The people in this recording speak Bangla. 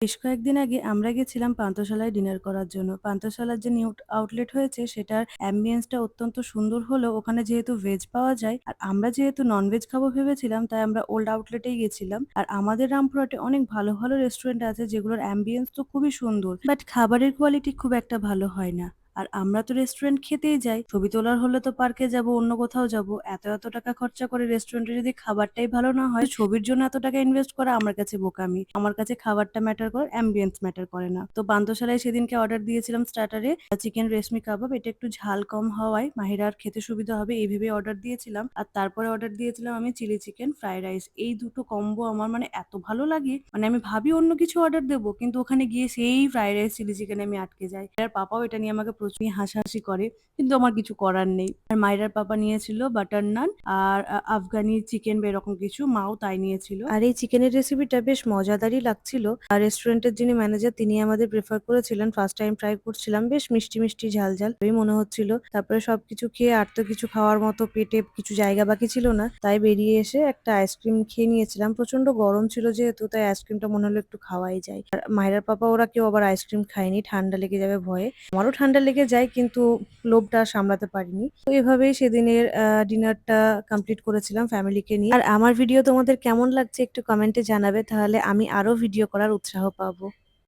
বেশ কয়েকদিন আগে আমরা গেছিলাম পান্থশালায় ডিনার করার জন্য। পান্থশালার যে নিউ আউটলেট হয়েছে সেটার অ্যাম্বিয়েন্সটা অত্যন্ত সুন্দর হলেও ওখানে যেহেতু ভেজ পাওয়া যায় আর আমরা যেহেতু ননভেজ খাবো ভেবেছিলাম তাই আমরা ওল্ড আউটলেটেই গেছিলাম। আর আমাদের রামপুরহাটে অনেক ভালো, ভালো রেস্টুরেন্ট আছে যেগুলোর অ্যাম্বিয়েন্স তো খুবই সুন্দর। বাট খাবারের কোয়ালিটি খুব একটা ভালো হয় না। আর আমরা তো রেস্টুরেন্ট খেতেই যাই। ছবি তোলার হলে তো পার্কে যাবো, অন্য কোথাও যাবো। এত টাকা খরচা করে রেস্টুরেন্টে যদি খাবারটাই ভালো না হয়, ছবির জন্য এত টাকা ইনভেস্ট করা আমার কাছে বোকামি। আমার কাছে খাবারটা ম্যাটার করে, অ্যাম্বিয়েন্স ম্যাটার করে না। তো পান্থশালায় সেদিনকে অর্ডার দিয়েছিলাম স্টার্টারে চিকেন রেশমি কাবাব। এটা একটু ঝাল কম হওয়ায় মাহিরার খেতে সুবিধা হবে এই ভেবে অর্ডার দিয়েছিলাম। আর তারপরে অর্ডার দিয়েছিলাম আমি চিলি চিকেন ফ্রাইড রাইস। এই দুটো কম্বো আমার মানে এত ভালো লাগে, মানে আমি ভাবি অন্য কিছু অর্ডার দেবো কিন্তু ওখানে গিয়ে সেই ফ্রাইড রাইস চিলি চিকেনে আমি আটকে যাই। আর পাপাও এটা নিয়ে আমাকে প্রচুর হাসাহাসি করে, কিন্তু আমার কিছু করার নেই। আর মায়েরার পাপা নিয়েছিল বাটার নান আর আফগানি চিকেন বা এরকম কিছু, মাও তাই নিয়েছিল। আর এই চিকেনের রেসিপিটা বেশ মজাদারই লাগছিল। আর রেস্টুরেন্টের যিনি ম্যানেজার তিনি আমাদের প্রেফার করেছিলেন, ফার্স্ট টাইম ট্রাই করছিলাম, বেশ মিষ্টি মিষ্টি ঝাল ঝাল এই মনে হচ্ছিল। তারপরে সবকিছু খেয়ে আর তো কিছু খাওয়ার মতো পেটে কিছু জায়গা বাকি ছিল না, তাই বেরিয়ে এসে একটা আইসক্রিম খেয়ে নিয়েছিলাম। প্রচন্ড গরম ছিল যেহেতু, তাই আইসক্রিমটা মনে হলো একটু খাওয়াই যায়। আর মায়েরার পাপা ওরা কেউ আবার আইসক্রিম খায়নি, ঠান্ডা লেগে যাবে ভয়ে। আমারও ঠান্ডা লেগে যায় কিন্তু লোভটা আর সামলাতে পারিনি। তো এভাবেই সেদিনের ডিনারটা কমপ্লিট করেছিলাম ফ্যামিলিকে নিয়ে। আর আমার ভিডিও তোমাদের কেমন লাগছে একটু কমেন্টে জানাবে, তাহলে আমি আরো ভিডিও করার উৎসাহ পাবো।